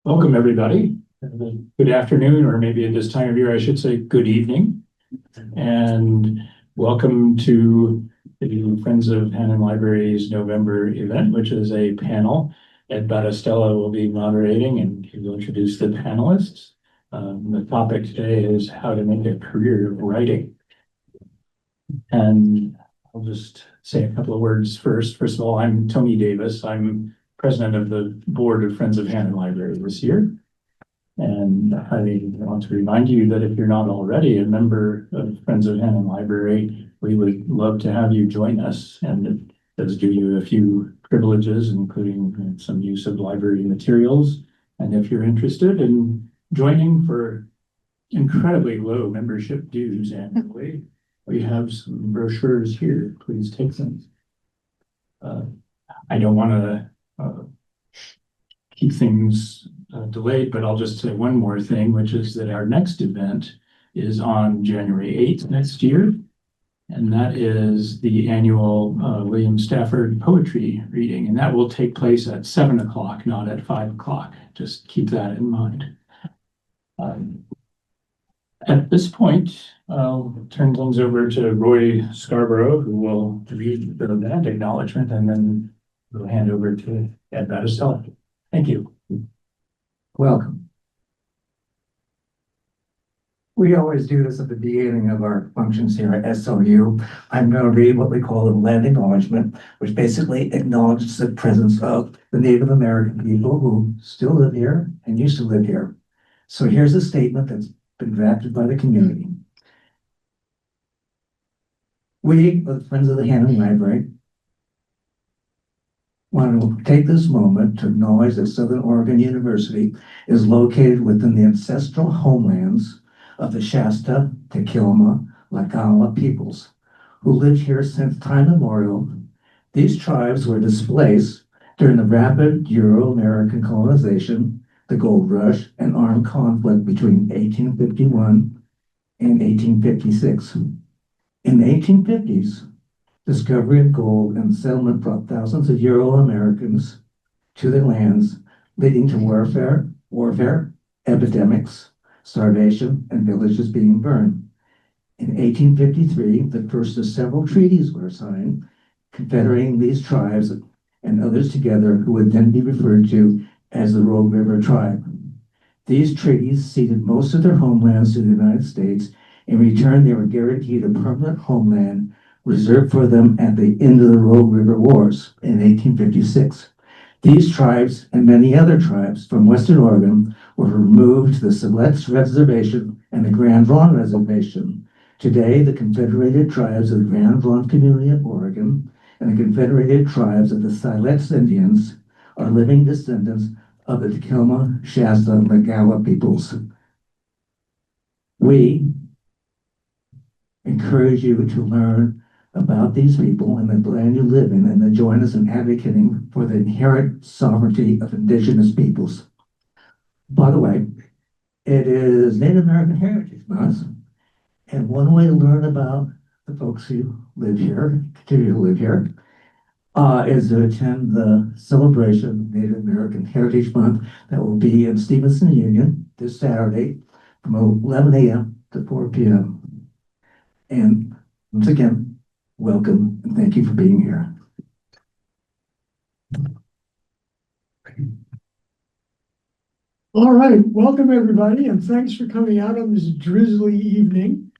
Welcome, everybody. Good afternoon, or maybe at this time of year, I should say good evening. And welcome to the Friends of Hannon Library's November event, which is a panel. Ed Battistella will be moderating and he will introduce the panelists. The topic today is how to make a career of writing. And I'll just say a couple of words first. First of all, I'm Tony Davis. I'm president of the board of Friends of Hannon Library this year. And I want to remind you that if you're not already a member of Friends of Hannon Library, we would love to have you join us. And it does give you a few privileges, including some use of library materials. And if you're interested in joining for incredibly low membership dues annually, we have some brochures here. Please take them. I don't want to keep things delayed, but I'll just say one more thing, which is that our next event is on January 8th next year. And that is the annual William Stafford poetry reading. And that will take place at 7 o'clock, not at 5 o'clock. Just keep that in mind. At this point, I'll turn things over to Roy Scarborough, who will read the event acknowledgement, and then we'll hand over to Ed Battistella. Thank you. Welcome. We always do this at the beginning of our functions here at SLU. I'm going to read what we call a land acknowledgement, which basically acknowledges the presence of the Native American people who still live here and used to live here. So here's a statement that's been drafted by the community. We, the Friends of the Hannon Library, want to take this moment to acknowledge that Southern Oregon University is located within the ancestral homelands of the Shasta, Tequila, Lacala peoples, who lived here since time immemorial. These tribes were displaced during the rapid Euro-American colonization, the gold rush, and armed conflict between 1851 and 1856. In the 1850s, discovery of gold and settlement brought thousands of Euro-Americans to their lands, leading to warfare, epidemics, starvation, and villages being burned. In 1853, the first of several treaties were signed, confederating these tribes and others together, who would then be referred to as the Rogue River Tribe. These treaties ceded most of their homelands to the United States. In return, they were guaranteed a permanent homeland reserved for them at the end of the Rogue River Wars in 1856. These tribes and many other tribes from Western Oregon were removed to the Siletz Reservation and the Grand Ronde Reservation. Today, the Confederated Tribes of the Grand Ronde Community of Oregon and the Confederated Tribes of the Siletz Indians are living descendants of the Tequila, Shasta, and Lacala peoples. We encourage you to learn about these people and the land you live in, and to join us in advocating for the inherent sovereignty of indigenous peoples. By the way, it is Native American Heritage Month, and one way to learn about the folks who live here, continue to live here, is to attend the celebration of Native American Heritage Month that will be in Stevenson Union this Saturday from 11 a.m. to 4 p.m. And once again, welcome and thank you for being here. All right, welcome everybody, and thanks for coming out on this drizzly evening.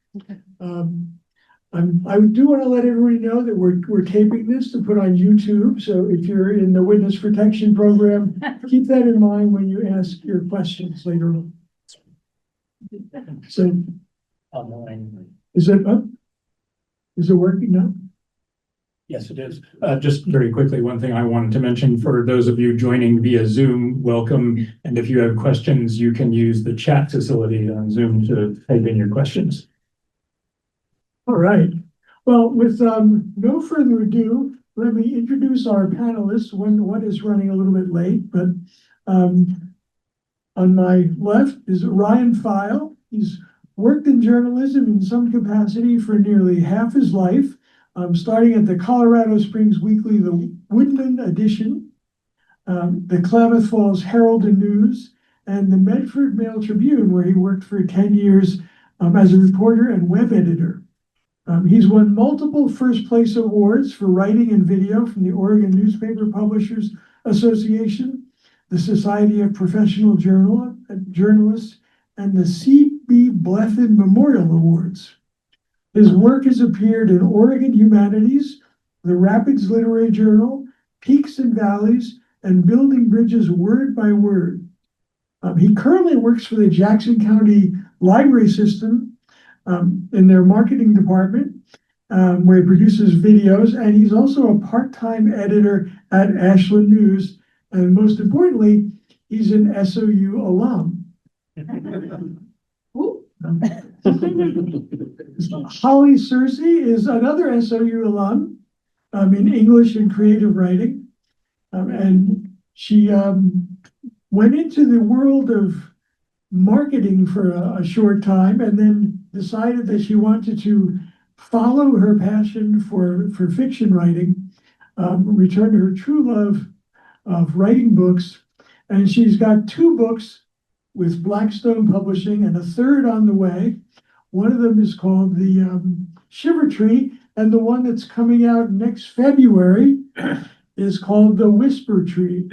I do want to let everybody know that we're taping this to put on YouTube. So if you're in the witness protection program, keep that in mind when you ask your questions later on. So, is it working now? Yes, it is. Just very quickly, one thing I wanted to mention for those of you joining via Zoom, welcome. And if you have questions, you can use the chat facility on Zoom to type in your questions. All right. Well, with no further ado, let me introduce our panelists. One is running a little bit late, but on my left is Ryan Pfeil. He's worked in journalism in some capacity for nearly half his life, starting at the Colorado Springs Weekly, the Woodland edition, the Klamath Falls Herald and News, and the Medford Mail Tribune, where he worked for 10 years as a reporter and web editor. He's won multiple first place awards for writing and video from the Oregon Newspaper Publishers Association, the Society of Professional Journalists, and the C.B. Blethyn Memorial Awards. His work has appeared in Oregon Humanities, the Rapids Literary Journal, Peaks and Valleys, and Building Bridges Word by Word. He currently works for the Jackson County Library System in their marketing department, where he produces videos, and he's also a part-time editor at Ashland News, and most importantly, he's an SOU alum. Holly Searcy is another SOU alum in English and creative writing, and she went into the world of marketing for a short time and then decided that she wanted to follow her passion for fiction writing, return to her true love of writing books. And she's got 2 books with Blackstone Publishing and a third on the way. One of them is called The Shiver Tree, and the one that's coming out next February is called The Whisper Tree.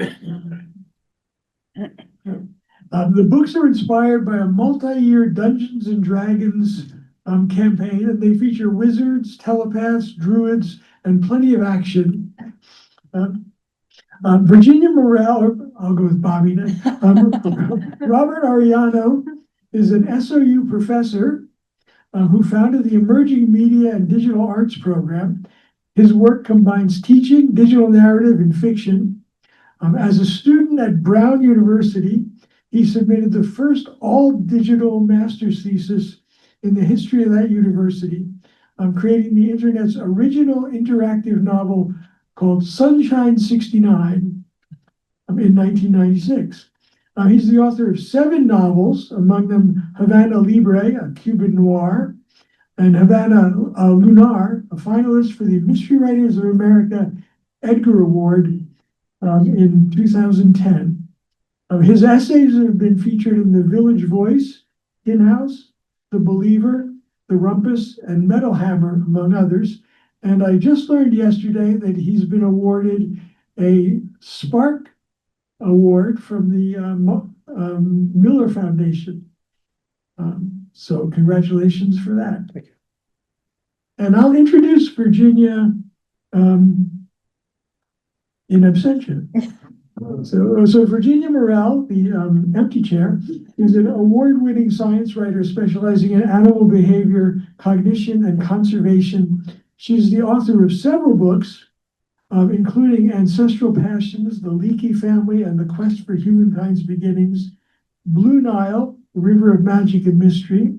The books are inspired by a multi-year Dungeons and Dragons campaign, and they feature wizards, telepaths, druids, and plenty of action. Virginia Morell, I'll go with Bobby now. Robert Arellano is an SOU professor who founded the Emerging Media and Digital Arts program. His work combines teaching, digital narrative, and fiction. As a student at Brown University, he submitted the first all-digital master's thesis in the history of that university, creating the internet's original interactive novel called Sunshine 69 in 1996. He's the author of 7 novels, among them Havana Libre, a Cuban noir, and Havana Lunar, a finalist for the Mystery Writers of America Edgar Award in 2010. His essays have been featured in The Village Voice, Tin House, The Believer, The Rumpus, and Metal Hammer, among others. And I just learned yesterday that he's been awarded a Spark Award from the Miller Foundation. So congratulations for that. Thank you. And I'll introduce Virginia in absentia. So Virginia Morell, the empty chair, is an award-winning science writer specializing in animal behavior, cognition, and conservation. She's the author of several books, including Ancestral Passions, The Leaky Family, and The Quest for Humankind's Beginnings, Blue Nile, River of Magic and Mystery,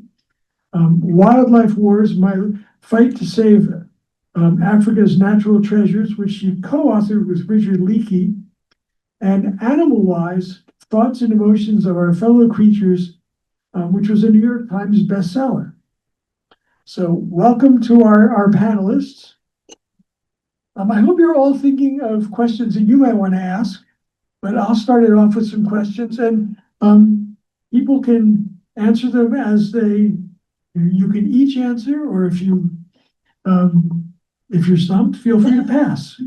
Wildlife Wars, My Fight to Save Africa's Natural Treasures, which she co-authored with Richard Leakey, and Animal Wise, Thoughts and Emotions of Our Fellow Creatures, which was a New York Times bestseller. So welcome to our panelists. I hope you're all thinking of questions that you might want to ask, but I'll start it off with some questions, and people can answer them as you can each answer, or if you're stumped, feel free to pass.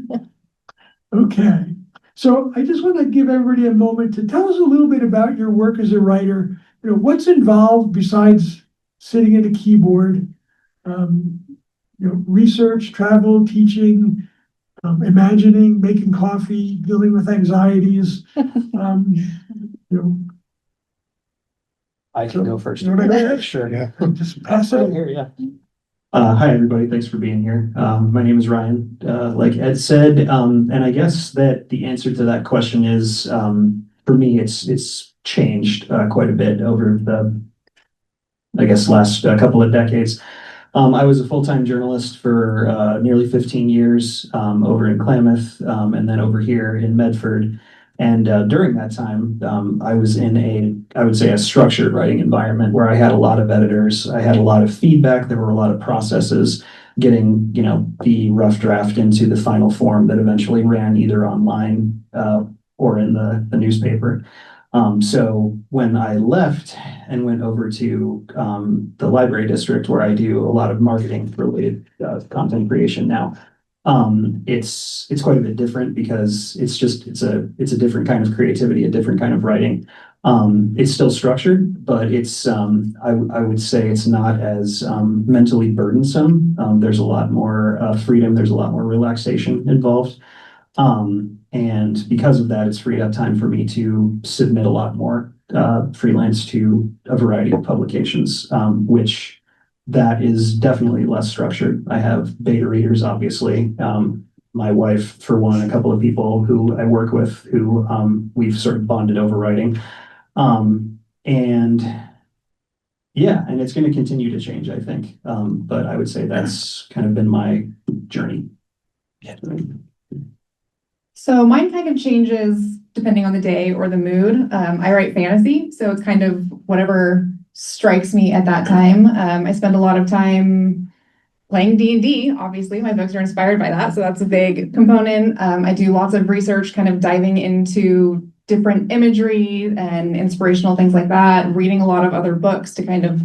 Okay. So I just want to give everybody a moment to tell us a little bit about your work as a writer. What's involved besides sitting at a keyboard? Research, travel, teaching, imagining, making coffee, dealing with anxieties. I can go first. You want to go ahead? Sure. Yeah. Just pass it Right over. here, yeah. Hi, everybody. Thanks for being here. My name is Ryan. Like Ed said, and I guess that the answer to that question is, for me, it's changed quite a bit over the, I guess, last couple of decades. I was a full-time journalist for nearly 15 years over in Klamath and then over here in Medford. And during that time, I was in I would say, a structured writing environment where I had a lot of editors. I had a lot of feedback. There were a lot of processes getting, the rough draft into the final form that eventually ran either online or in the newspaper. So when I left and went over to the library district where I do a lot of marketing related content creation now, it's quite a bit different because it's a different kind of creativity, a different kind of writing. It's still structured, but I would say it's not as mentally burdensome. There's a lot more freedom, there's a lot more relaxation involved. And because of that, it's freed up time for me to submit a lot more freelance to a variety of publications, which that is definitely less structured. I have beta readers, obviously. My wife, for one, a couple of people who I work with who we've sort of bonded over writing. And yeah, and it's going to continue to change, I think. But I would say that's kind of been my journey. So mine kind of changes depending on the day or the mood. I write fantasy, so it's kind of whatever strikes me at that time. I spend a lot of time playing D&D. Obviously, my books are inspired by that, so that's a big component. I do lots of research, kind of diving into different imagery and inspirational things like that, reading a lot of other books to kind of,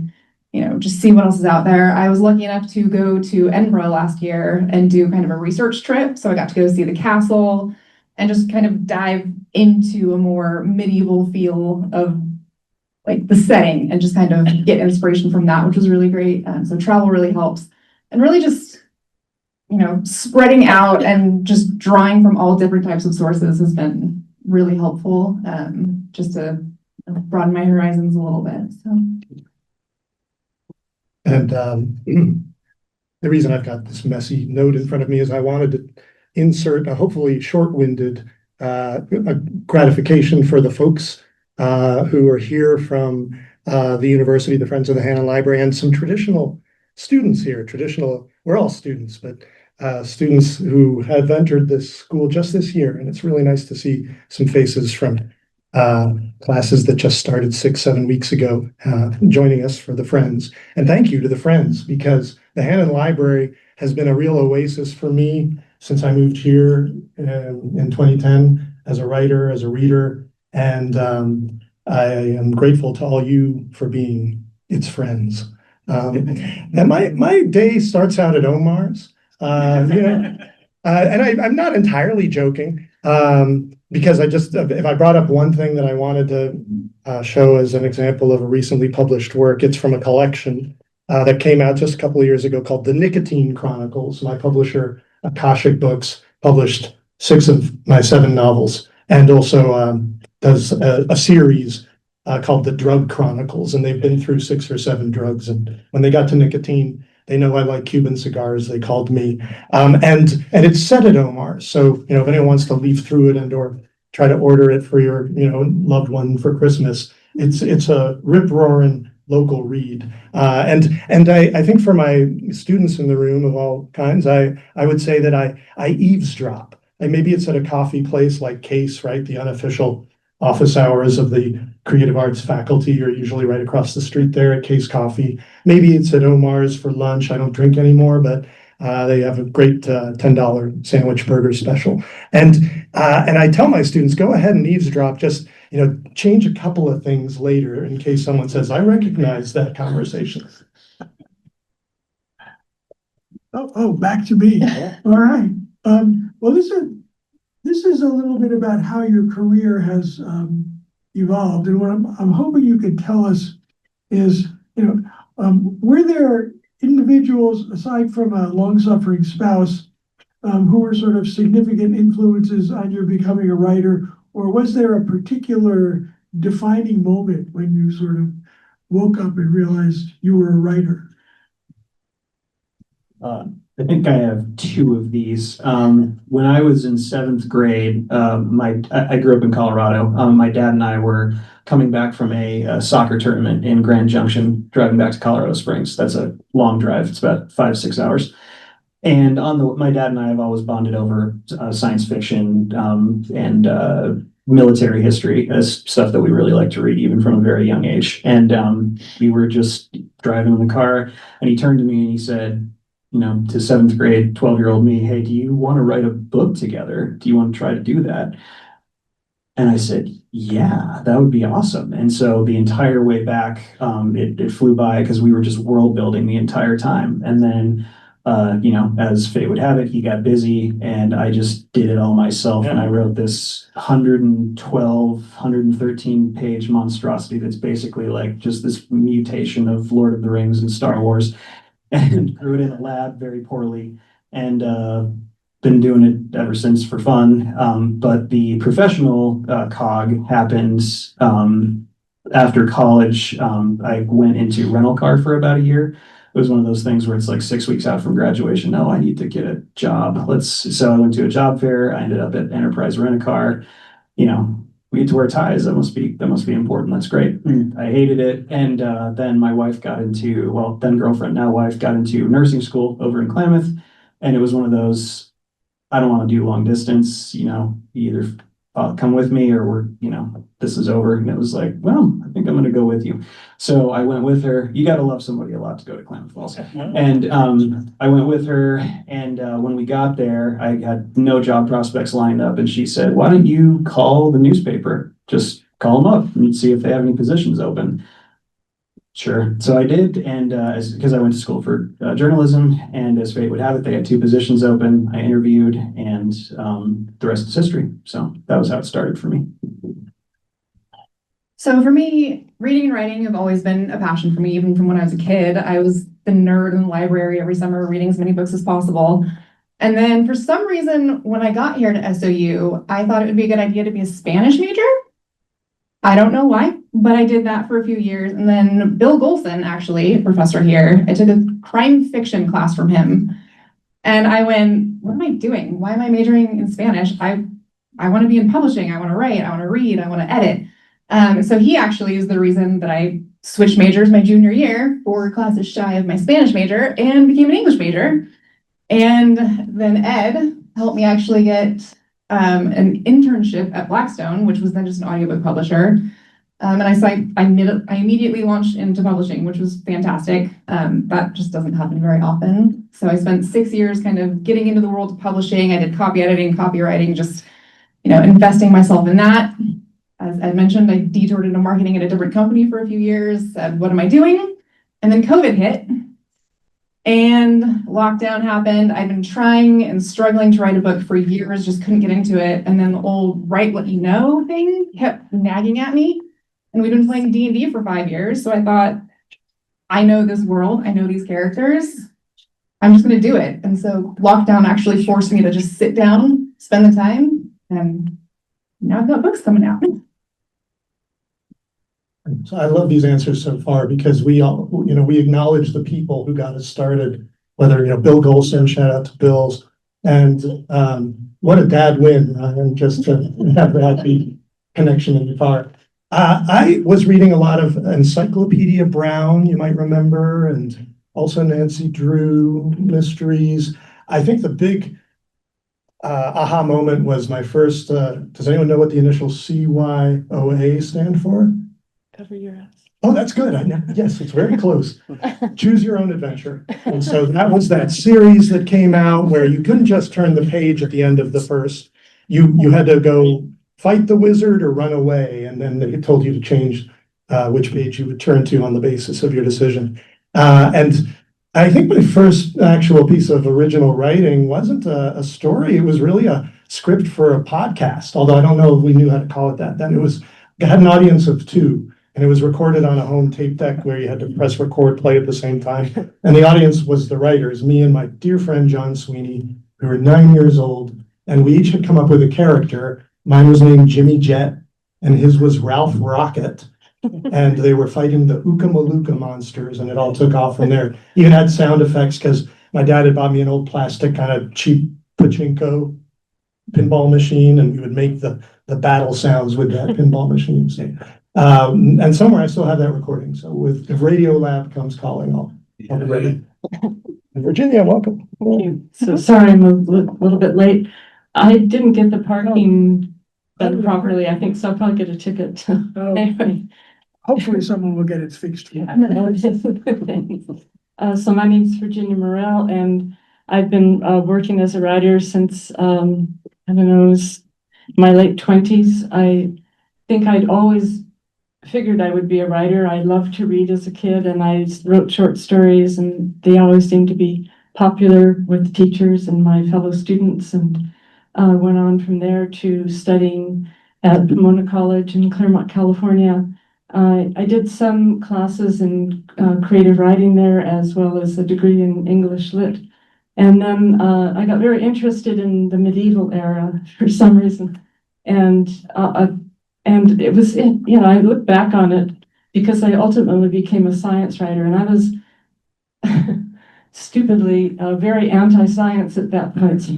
just see what else is out there. I was lucky enough to go to Edinburgh last year and do kind of a research trip. So I got to go see the castle and just kind of dive into a more medieval feel of like the setting and just kind of get inspiration from that, which was really great. So travel really helps. And really just, spreading out and just drawing from all different types of sources has been really helpful, just to broaden my horizons a little bit. So. And the reason I've got this messy note in front of me is I wanted to insert a hopefully short-winded gratification for the folks who are here from the university, the Friends of the Hannon Library, and some traditional students here. We're all students, but students who have entered this school just this year. And it's really nice to see some faces from classes that just started 6-7 weeks ago, joining us for the Friends. And thank you to the Friends, because the Hannon Library has been a real oasis for me since I moved here in 2010 as a writer, as a reader. And I am grateful to all you for being its friends. And my day starts out at Omar's, and I'm not entirely joking. Because if I brought up one thing that I wanted to show as an example of a recently published work, it's from a collection that came out just a couple of years ago called The Nicotine Chronicles. My publisher, Akashic Books, published 6 of my 7 novels, and also does a series called The Drug Chronicles, and they've been through 6 or 7 drugs. And when they got to nicotine, they know I like Cuban cigars. They called me, and it's set at Omar's. So if anyone wants to leaf through it and or try to order it for your loved one for Christmas, it's a rip roaring local read. And I think for my students in the room of all kinds, I would say that I eavesdrop. And maybe it's at a coffee place like Case, right? The unofficial office hours of the creative arts faculty are usually right across the street there at Case Coffee. Maybe it's at Omar's for lunch. I don't drink anymore, but they have a great $10 sandwich burger special. And I tell my students, go ahead and eavesdrop, just change a couple of things later in case someone says, I recognize that conversation. Oh, back to me. All right. Well, this is a little bit about how your career has evolved, and what I'm hoping you could tell us is, were there individuals aside from a long-suffering spouse who were sort of significant influences on your becoming a writer, or was there a particular defining moment when you sort of woke up and realized you were a writer? I think I have 2 of these. When I was in 7th grade, I grew up in Colorado. My dad and I were coming back from a soccer tournament in Grand Junction, driving back to Colorado Springs. That's a long drive. It's about 5-6 hours. And my dad and I have always bonded over science fiction and military history as stuff that we really like to read, even from a very young age. And we were just driving in the car, and he turned to me and he said, to 7th grade, 12-year-old me, hey, do you want to write a book together? Do you want to try to do that? And I said, yeah, that would be awesome. And so the entire way back, it flew by because we were just world building the entire time. And then, as fate would have it, he got busy and I just did it all myself. And I wrote this 113 page monstrosity that's basically like just this mutation of Lord of the Rings and Star Wars, and grew it in a lab very poorly. And, been doing it ever since for fun. But the professional cog happened after college. I went into rental car for about a year. It was one of those things where it's like 6 weeks out from graduation. No, I need to get a job. So I went to a job fair. I ended up at Enterprise Rent a Car. We get to wear ties. That must be important. That's great. I hated it. And then my wife then girlfriend, now wife, got into nursing school over in Klamath. And it was one of those, I don't want to do long distance, you either come with me or this is over. And it was like, well, I think I'm going to go with you. So I went with her. You got to love somebody a lot to go to Klamath Falls. And I went with her. And when we got there, I had no job prospects lined up. And she said, why don't you call the newspaper? Just call them up and see if they have any positions open. Sure. So I did, and because I went to school for journalism, and as fate would have it, they had 2 positions open. I interviewed, and the rest is history. So that was how it started for me. So for me, reading and writing have always been a passion for me, even from when I was a kid. I was the nerd in the library every summer, reading as many books as possible. And then for some reason, when I got here to SOU, I thought it would be a good idea to be a Spanish major. I don't know why, but I did that for a few years. And then Bill Golson, actually, a professor here, I took a crime fiction class from him. And I went, what am I doing? Why am I majoring in Spanish? I want to be in publishing. I want to write. I want to read. I want to edit. So he actually is the reason that I switched majors my junior year, 4 classes shy of my Spanish major, and became an English major. And then Ed helped me actually get an internship at Blackstone, which was then just an audiobook publisher. And I immediately launched into publishing, which was fantastic. That just doesn't happen very often. So I spent 6 years kind of getting into the world of publishing. I did copy editing, copywriting, just, investing myself in that. As I mentioned, I detoured into marketing at a different company for a few years, said, what am I doing? And then COVID hit. And lockdown happened. I've been trying and struggling to write a book for years, just couldn't get into it. And then the old write what you know thing kept nagging at me. And we've been playing D&D for 5 years. So I thought, I know this world. I know these characters. I'm just going to do it. And so lockdown actually forced me to just sit down, spend the time. And now I've got books coming out. So I love these answers so far because we all, we acknowledge the people who got us started, whether, Bill Golson, shout out to Bill's, and what a dad win, Ryan, just to have that be connection in the car. I was reading a lot of Encyclopedia Brown, you might remember, and also Nancy Drew mysteries. I think the big aha moment was my first, does anyone know what the initial CYOA stand for? Cover your ass. Oh, that's good. Yes, it's very close. Choose your own adventure. And so that was that series that came out where you couldn't just turn the page at the end of the first. You had to go fight the wizard or run away, and then they told you to change which page you would turn to on the basis of your decision. And I think my first actual piece of original writing wasn't a story. It was really a script for a podcast, although I don't know if we knew how to call it that. Then it had an audience of 2. And it was recorded on a home tape deck where you had to press record, play at the same time. And the audience was the writers, me and my dear friend, John Sweeney, who were 9 years old. And we each had come up with a character. Mine was named Jimmy Jet, and his was Ralph Rocket. And they were fighting the Ooka-Malooka monsters, and it all took off from there. Even had sound effects because my dad had bought me an old plastic kind of cheap pachinko pinball machine, and we would make the battle sounds with that pinball machine. So, and somewhere I still have that recording. So if Radio Lab comes calling, I'll be ready. Virginia, welcome. Thank you. So sorry, I'm a little bit late. I didn't get the parking done properly, I think, so I'll probably get a ticket. Anyway. Hopefully someone will get it fixed. Yeah. So my name's Virginia Morell, and I've been working as a writer since, my late 20s. I think I'd always figured I would be a writer. I loved to read as a kid, and I wrote short stories, and they always seemed to be popular with teachers and my fellow students, and went on from there to studying at Pomona College in Claremont, California. I did some classes in creative writing there, as well as a degree in English Lit. And then I got very interested in the medieval era for some reason. And it was, I look back on it because I ultimately became a science writer, and I was stupidly very anti-science at that point. So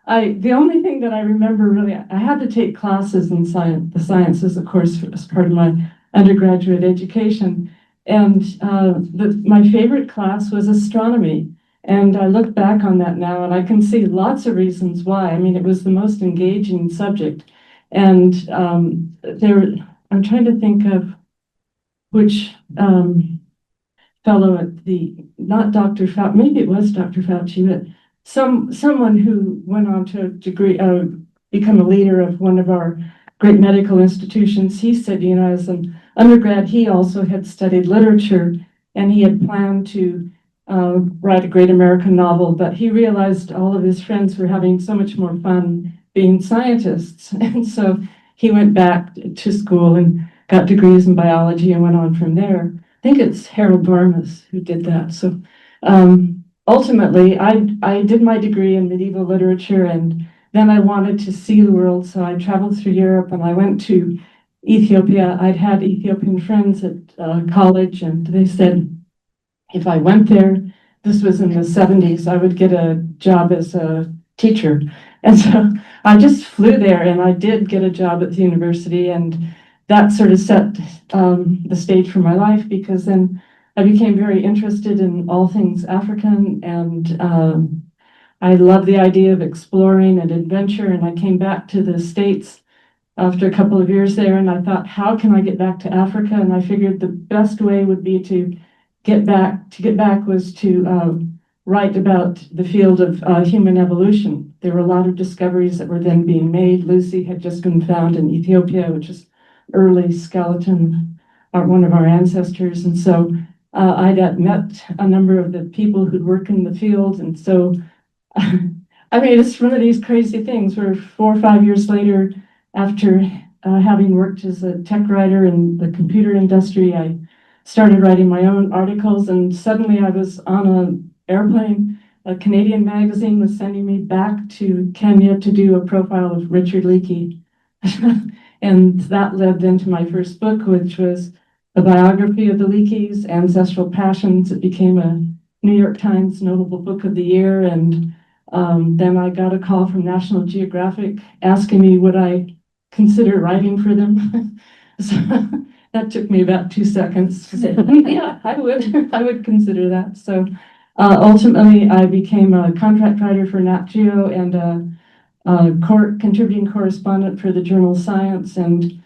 the only thing that I remember really, I had to take classes in the sciences, of course, as part of my undergraduate education. And my favorite class was astronomy. And I look back on that now, and I can see lots of reasons why. I mean, it was the most engaging subject. And I'm trying to think of which fellow at not Dr. Fauci, maybe it was Dr. Fauci, but someone who went on to become a leader of one of our great medical institutions. He said, as an undergrad, he also had studied literature, and he had planned to write a great American novel, but he realized all of his friends were having so much more fun being scientists. And so he went back to school and got degrees in biology and went on from there. I think it's Harold Varmus who did that. So ultimately, I did my degree in medieval literature, and then I wanted to see the world. So I traveled through Europe, and I went to Ethiopia. I'd had Ethiopian friends at college, and they said if I went there, this was in the 70s, I would get a job as a teacher. And so I just flew there, and I did get a job at the university, and that sort of set the stage for my life, because then I became very interested in all things African, and I love the idea of exploring and adventure. And I came back to the States after a couple of years there, and I thought, how can I get back to Africa? And I figured the best way would be to get back was to write about the field of human evolution. There were a lot of discoveries that were then being made. Lucy had just been found in Ethiopia, which is early skeleton, one of our ancestors. And so I'd met a number of the people who'd work in the field. And so, I mean, it's one of these crazy things where 4 or 5 years later, after having worked as a tech writer in the computer industry, I started writing my own articles, and suddenly I was on an airplane. A Canadian magazine was sending me back to Kenya to do a profile of Richard Leakey. And that led then to my first book, which was a biography of the Leakeys, Ancestral Passions. It became a New York Times notable book of the year. And then I got a call from National Geographic asking me would I consider writing for them. So that took me about 2 seconds to say, yeah, I would consider that. So ultimately, I became a contract writer for Nat Geo and a contributing correspondent for the journal Science, and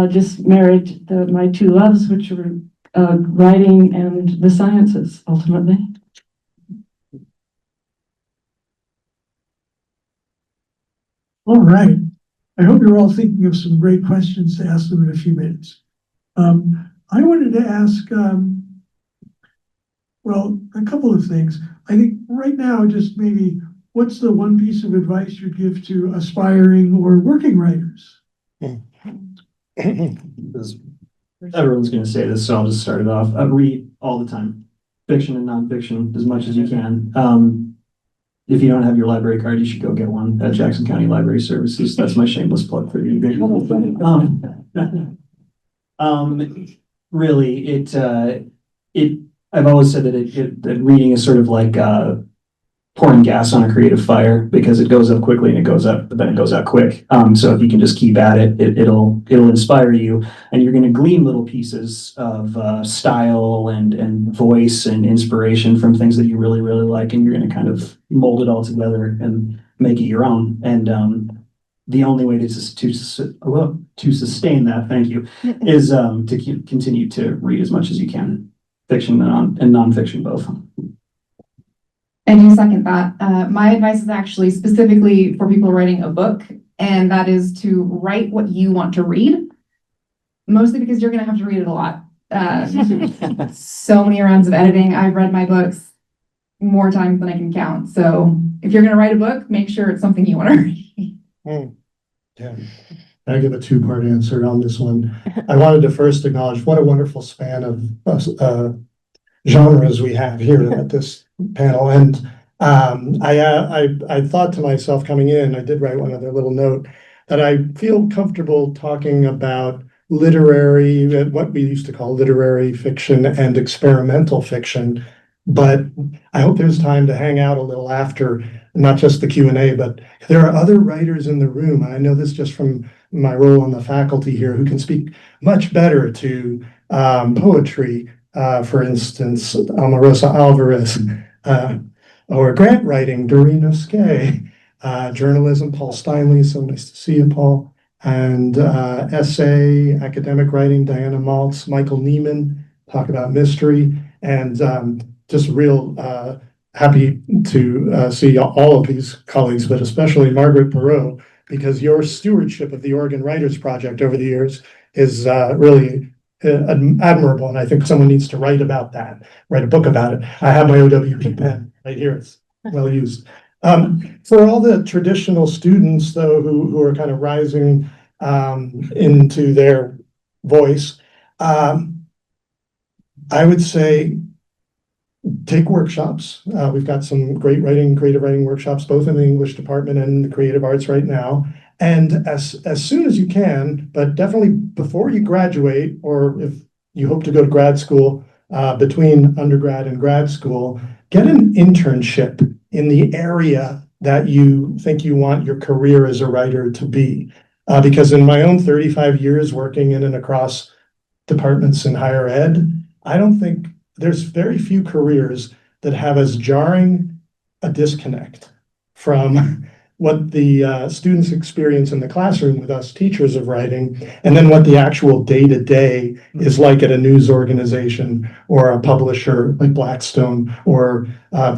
just married my two loves, which were writing and the sciences, ultimately. All right. I hope you're all thinking of some great questions to ask them in a few minutes. I wanted to ask, well, a couple of things. I think right now, just maybe, what's the one piece of advice you'd give to aspiring or working writers? Everyone's going to say this, so I'll just start it off. Read all the time, fiction and nonfiction, as much as you can. If you don't have your library card, you should go get one at Jackson County Library Services. That's my shameless plug for you. Really, I've always said that reading is sort of like pouring gas on a creative fire, because it goes up quickly and it goes up, but then it goes out quick. So if you can just keep at it, it'll inspire you, and you're going to glean little pieces of style and voice and inspiration from things that you really, really like, and you're going to kind of mold it all together and make it your own. And the only way to sustain that, thank you, is to continue to read as much as you can, fiction and nonfiction both. I do second that. My advice is actually specifically for people writing a book. and that is to write what you want to read, mostly because you're going to have to read it a lot. So many rounds of editing. I've read my books more times than I can count. So if you're going to write a book, make sure it's something you want to read. Yeah. I give a two-part answer on this one. I wanted to first acknowledge what a wonderful span of genres we have here at this panel. And I thought to myself coming in, I did write one other little note, that I feel comfortable talking about literary, what we used to call literary fiction and experimental fiction. But I hope there's time to hang out a little after, not just the Q&A, but there are other writers in the room. I know this just from my role on the faculty here, who can speak much better to poetry, for instance, Omarosa Alvarez, or grant writing, Doreen Skay, journalism, Paul Steinley, so nice to see you, Paul, and essay, academic writing, Diana Maltz, Michael Neiman, talk about mystery, and just real happy to see all of these colleagues, but especially Margaret Perot, because your stewardship of the Oregon Writers Project over the years is really admirable, and I think someone needs to write about that, write a book about it. I have my OWP pen right here, it's well used. For all the traditional students, though, who are kind of rising into their voice, I would say take workshops. We've got some great creative writing workshops, both in the English department and the creative arts right now. And as soon as you can, but definitely before you graduate, or if you hope to go to grad school, between undergrad and grad school, get an internship in the area that you think you want your career as a writer to be. Because in my own 35 years working in and across departments in higher ed, I don't think there's very few careers that have as jarring a disconnect from what the students experience in the classroom with us teachers of writing, and then what the actual day-to-day is like at a news organization or a publisher like Blackstone, or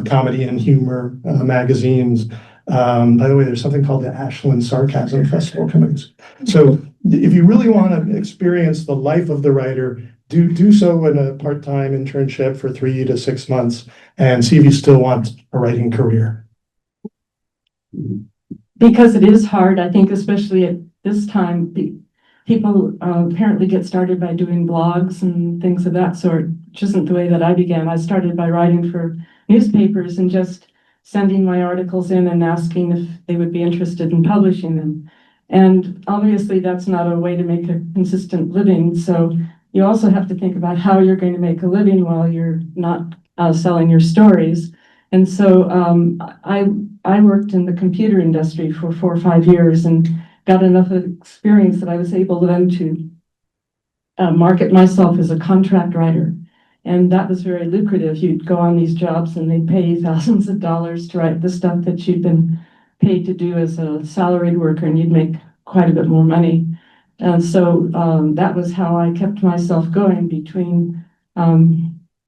comedy and humor magazines. By the way, there's something called the Ashland Sarcasm Festival coming. So if you really want to experience the life of the writer, do so in a part-time internship for 3 to 6 months and see if you still want a writing career. Because it is hard, I think, especially at this time, people apparently get started by doing blogs and things of that sort, which isn't the way that I began. I started by writing for newspapers and just sending my articles in and asking if they would be interested in publishing them. And obviously that's not a way to make a consistent living. So you also have to think about how you're going to make a living while you're not selling your stories. And so I worked in the computer industry for 4 or 5 years and got enough experience that I was able then to market myself as a contract writer. And that was very lucrative. You'd go on these jobs and they'd pay you thousands of dollars to write the stuff that you'd been paid to do as a salaried worker, and you'd make quite a bit more money. And so that was how I kept myself going between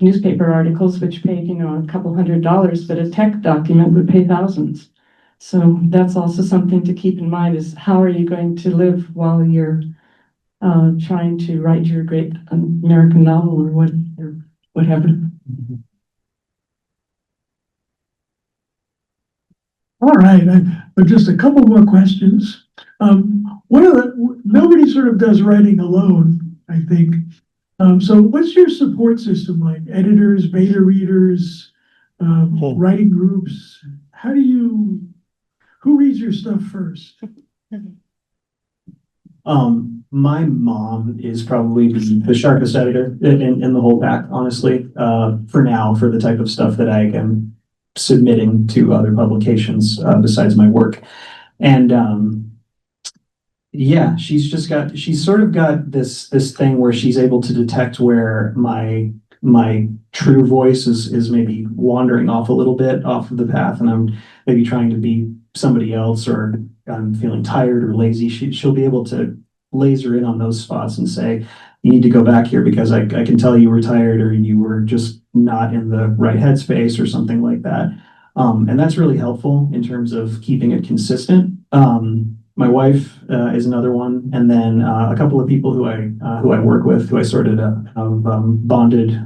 newspaper articles, which paid, a couple $100, but a tech document would pay thousands. So that's also something to keep in mind, is how are you going to live while you're trying to write your great American novel or whatever. All right, but just a couple more questions. Nobody sort of does writing alone, I think. So what's your support system like? Editors, beta readers, writing groups? Who reads your stuff first? My mom is probably the sharpest editor in the whole pack, honestly, for now, for the type of stuff that I am submitting to other publications besides my work. And yeah, she's sort of got this thing where she's able to detect where my true voice is maybe wandering off a little bit off of the path, and I'm maybe trying to be somebody else, or I'm feeling tired or lazy. She'll be able to laser in on those spots and say, you need to go back here because I can tell you were tired, or you were just not in the right headspace, or something like that. And that's really helpful in terms of keeping it consistent. My wife is another one, and then a couple of people who I work with, who I sort of have bonded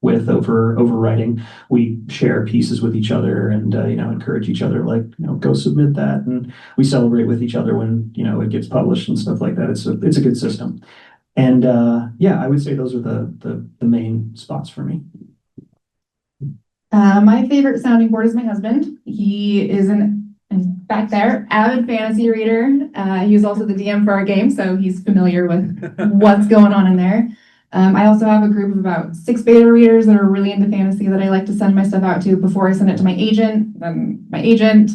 with over writing. We share pieces with each other, and encourage each other, like, go submit that, and we celebrate with each other when it gets published and stuff like that. It's a good system, and yeah, I would say those are the main spots for me. My favorite sounding board is my husband. He is back there, avid fantasy reader. He was also the DM for our game, so he's familiar with what's going on in there. I also have a group of about 6 beta readers that are really into fantasy that I like to send my stuff out to before I send it to my agent. Then my agent,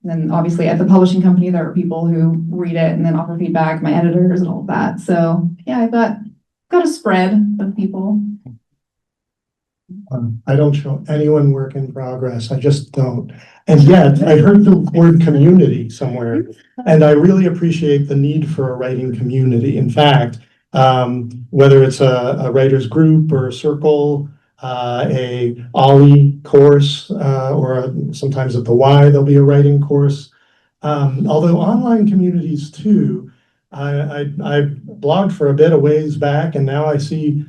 and then obviously at the publishing company, there are people who read it and then offer feedback, my editors and all of that. So yeah, I've got a spread of people. I don't show anyone work in progress. I just don't. And yet, I heard the word community somewhere, and I really appreciate the need for a writing community. In fact, whether it's a writer's group or a circle, a OLLI course, or sometimes at the Y, there'll be a writing course. Although online communities too, I blogged for a bit a ways back, and now I see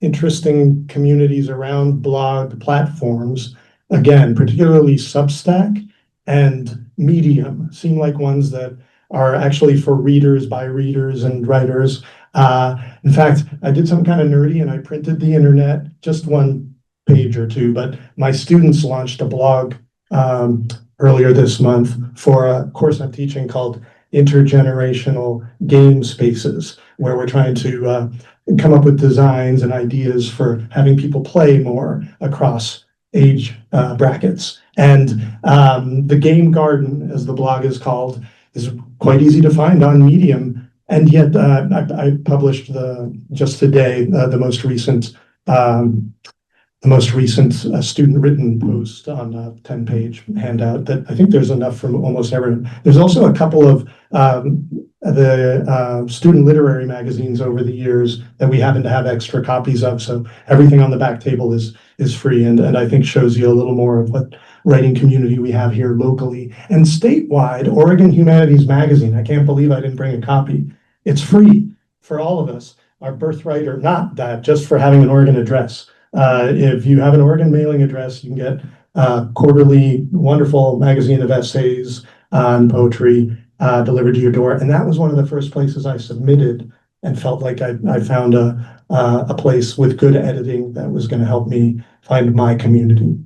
interesting communities around blog platforms, again, particularly Substack and Medium seem like ones that are actually for readers by readers and writers. In fact, I did some kind of nerdy and I printed the internet, just one page or two, but my students launched a blog earlier this month for a course I'm teaching called Intergenerational Game Spaces, where we're trying to come up with designs and ideas for having people play more across age brackets. And the Game Garden, as the blog is called, is quite easy to find on Medium. And yet I published just today the most recent student written post on a 10-page handout that I think there's enough from almost everyone. There's also a couple of the student literary magazines over the years that we happen to have extra copies of. So everything on the back table is free, and I think shows you a little more of what writing community we have here locally. And statewide, Oregon Humanities Magazine, I can't believe I didn't bring a copy. It's free for all of us. Our birthright, or not that, just for having an Oregon address. If you have an Oregon mailing address, you can get a quarterly wonderful magazine of essays and poetry delivered to your door. And that was one of the first places I submitted and felt like I found a place with good editing that was going to help me find my community.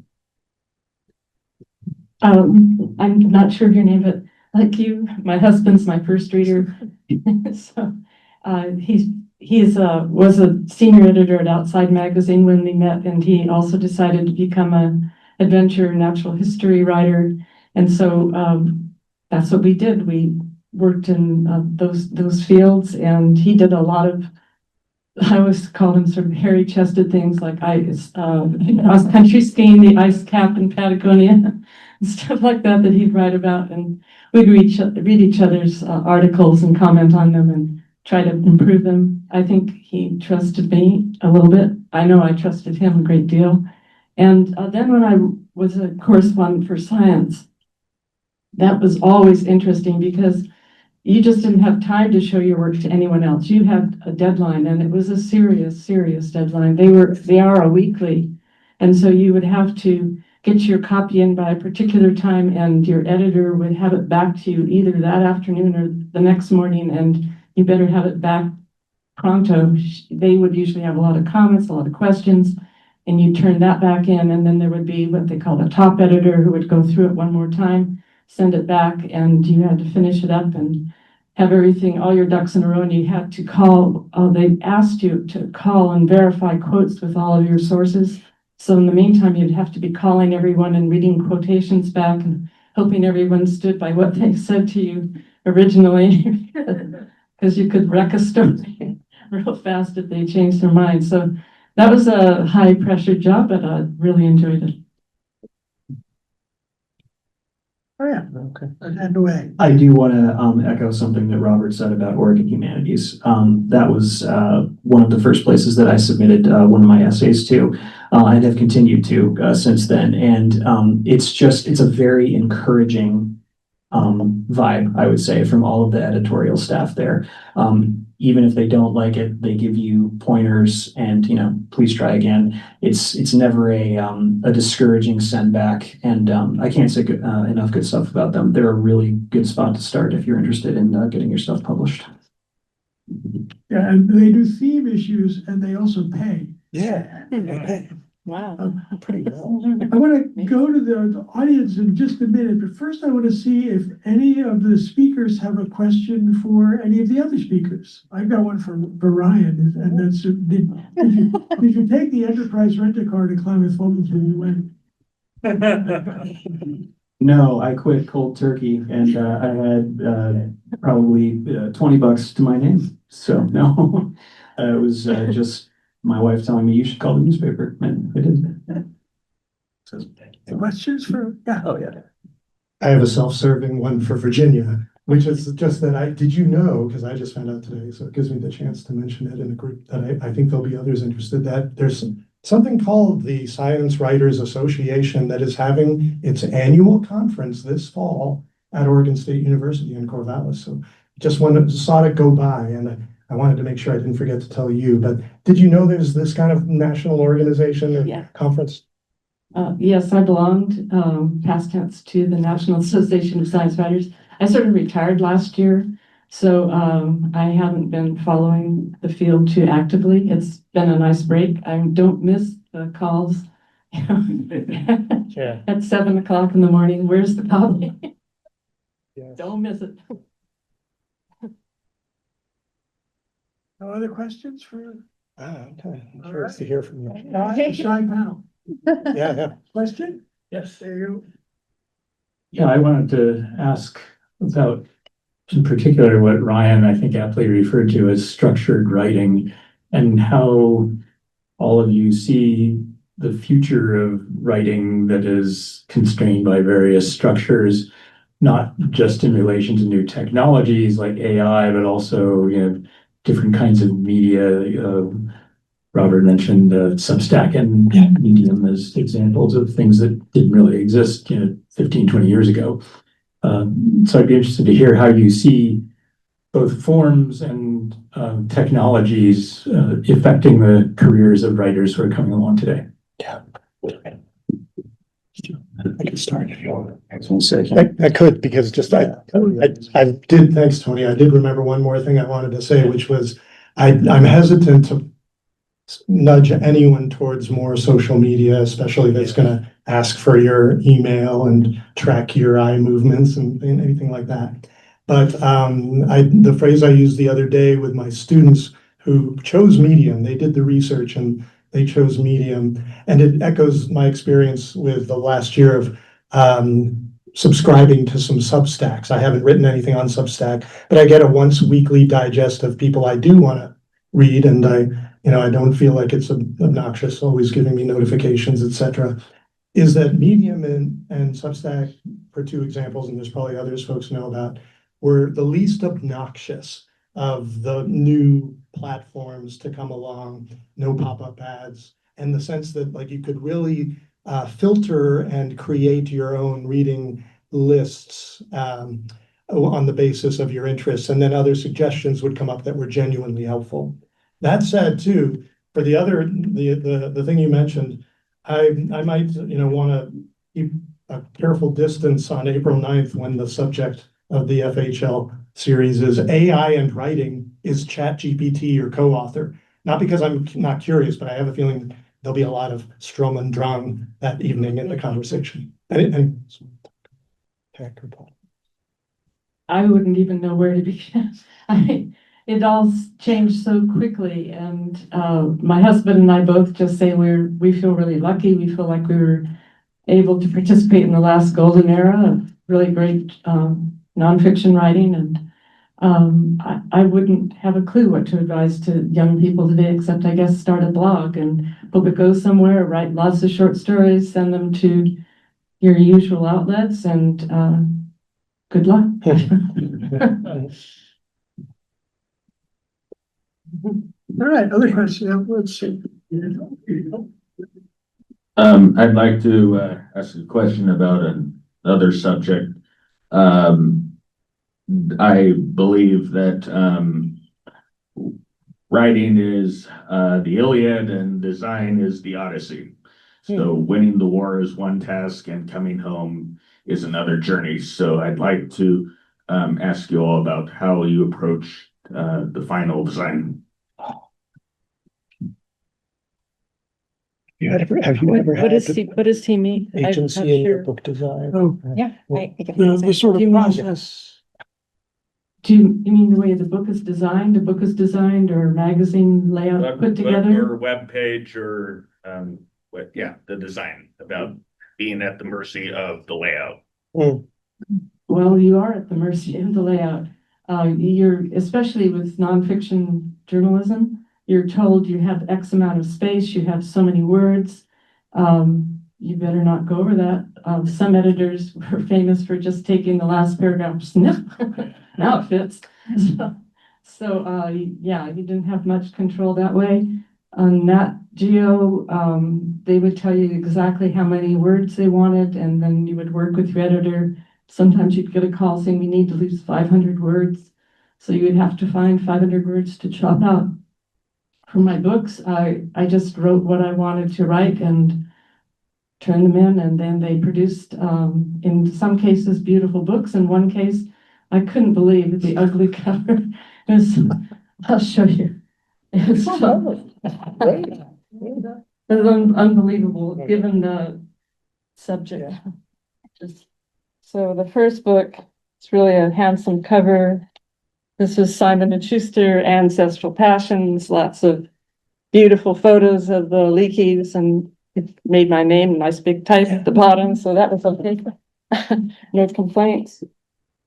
I'm not sure of your name, but like you, my husband's my first reader. So he was a senior editor at Outside Magazine when we met, and he also decided to become an adventure natural history writer. And so that's what we did. We worked in those fields, and he did a lot of, I always called him sort of hairy-chested things like cross-country skiing, the ice cap in Patagonia, and stuff like that he'd write about. And we'd read each other's articles and comment on them and try to improve them. I think he trusted me a little bit. I know I trusted him a great deal. And then when I was a correspondent for science, that was always interesting because you just didn't have time to show your work to anyone else. You had a deadline, and it was a serious deadline. They are a weekly. And so you would have to get your copy in by a particular time, and your editor would have it back to you either that afternoon or the next morning, and you better have it back pronto. They would usually have a lot of comments, a lot of questions, and you turn that back in, and then there would be what they call a top editor who would go through it one more time, send it back, and you had to finish it up and have everything, all your ducks in a row, and you had to call, they asked you to call and verify quotes with all of your sources. So in the meantime, you'd have to be calling everyone and reading quotations back and hoping everyone stood by what they said to you originally, because you could wreck a story real fast if they changed their mind. So that was a high pressure job, but I really enjoyed it. Oh, yeah. Okay. And away. I do want to echo something that Robert said about Oregon Humanities. That was one of the first places that I submitted one of my essays to, and have continued to since then. And it's a very encouraging vibe, I would say, from all of the editorial staff there. Even if they don't like it, they give you pointers and, please try again. It's never a discouraging send back, and I can't say enough good stuff about them. They're a really good spot to start if you're interested in getting your stuff published. Yeah, and they do theme issues and they also pay. Yeah. Wow. Pretty well. I want to go to the audience in just a minute, but first I want to see if any of the speakers have a question for any of the other speakers. I've got one for Ryan, and that's, did you take the Enterprise rent-a-car to Klamath Falls when you went? No, I quit cold turkey, and I had probably $20 to my name. So no, it was just my wife telling me you should call the newspaper, and I did. Questions for, yeah. Oh yeah. I have a self-serving one for Virginia, which is just that did you know, because I just found out today, so it gives me the chance to mention it in a group that I think there'll be others interested, that there's something called the Science Writers Association that is having its annual conference this fall at Oregon State University in Corvallis. So just saw it go by, and I wanted to make sure I didn't forget to tell you, but did you know there's this kind of national organization or conference? Yes, I belonged, past tense, to the National Association of Science Writers. I sort of retired last year, so I haven't been following the field too actively. It's been a nice break. I don't miss the calls at 7 o'clock in the morning. Where's the coffee? Yes. Don't miss it. No other questions for? Okay. I'm curious to hear from you. Shy panel. Yeah. Question? Yes. There you Yeah, I wanted to ask about, in particular, what Ryan, I think, aptly referred to as structured writing, and how all of you see the future of writing that is constrained by various structures, not just in relation to new technologies like AI, but also, different kinds of media. Robert mentioned Substack and Medium as examples of things that didn't really exist, 15, 20 years ago. So I'd be interested to hear how you see both forms and technologies affecting the careers of writers who are coming along today. Yeah. I can start if you want. I could, because just I did, thanks, Tony. I did remember one more thing I wanted to say, which was I'm hesitant to nudge anyone towards more social media, especially that's going to ask for your email and track your eye movements and anything like that. But the phrase I used the other day with my students who chose Medium, they did the research and they chose Medium, and it echoes my experience with the last year of subscribing to some Substacks. I haven't written anything on Substack, but I get a once weekly digest of people I do want to read, and I don't feel like it's obnoxious, always giving me notifications, etc. Is that Medium and Substack, for two examples, and there's probably others folks know about, were the least obnoxious of the new platforms to come along, no pop-up ads, and the sense that like you could really filter and create your own reading lists on the basis of your interests, and then other suggestions would come up that were genuinely helpful. That said, too, for the thing you mentioned, I might want to keep a careful distance on April 9th when the subject of the FHL series is AI and writing is ChatGPT or co-author. Not because I'm not curious, but I have a feeling there'll be a lot of Strom and Drang that evening in the conversation. I wouldn't even know where to begin. It all changed so quickly, and my husband and I both just say we feel really lucky. We feel like we were able to participate in the last golden era of really great nonfiction writing, and I wouldn't have a clue what to advise to young people today, except I guess start a blog and hope it goes somewhere, write lots of short stories, send them to your usual outlets, and good luck. All right, other question. Let's see. I'd like to ask a question about another subject. I believe that writing is the Iliad and design is the Odyssey. So winning the war is one task and coming home is another journey. So I'd like to ask you all about how you approach the final design. Have you ever What had does he mean? I'm not agency in your sure. book design? Oh, Yeah. the sort Do of you mean- process. Do you mean the way the book is designed, or magazine layout put together? Or web page or the design about being at the mercy of the layout. Well, you are at the mercy of the layout. You're, especially with nonfiction journalism, you're told you have X amount of space, you have so many words. You better not go over that. Some editors were famous for just taking the last paragraph, snip, now it fits. Yeah, you didn't have much control that way. On Nat Geo, they would tell you exactly how many words they wanted, and then you would work with your editor. Sometimes you'd get a call saying, we need to lose 500 words. So you would have to find 500 words to chop out. For my books, I just wrote what I wanted to write and turned them in, and then they produced, in some cases, beautiful books. In one case, I couldn't believe the ugly cover. I'll show you. It's unbelievable given the subject. So the first book, it's really a handsome cover. This was Simon & Schuster, Ancestral Passions, lots of beautiful photos of the Leakeys, and it made my name nice big type at the bottom, so that was okay. No complaints.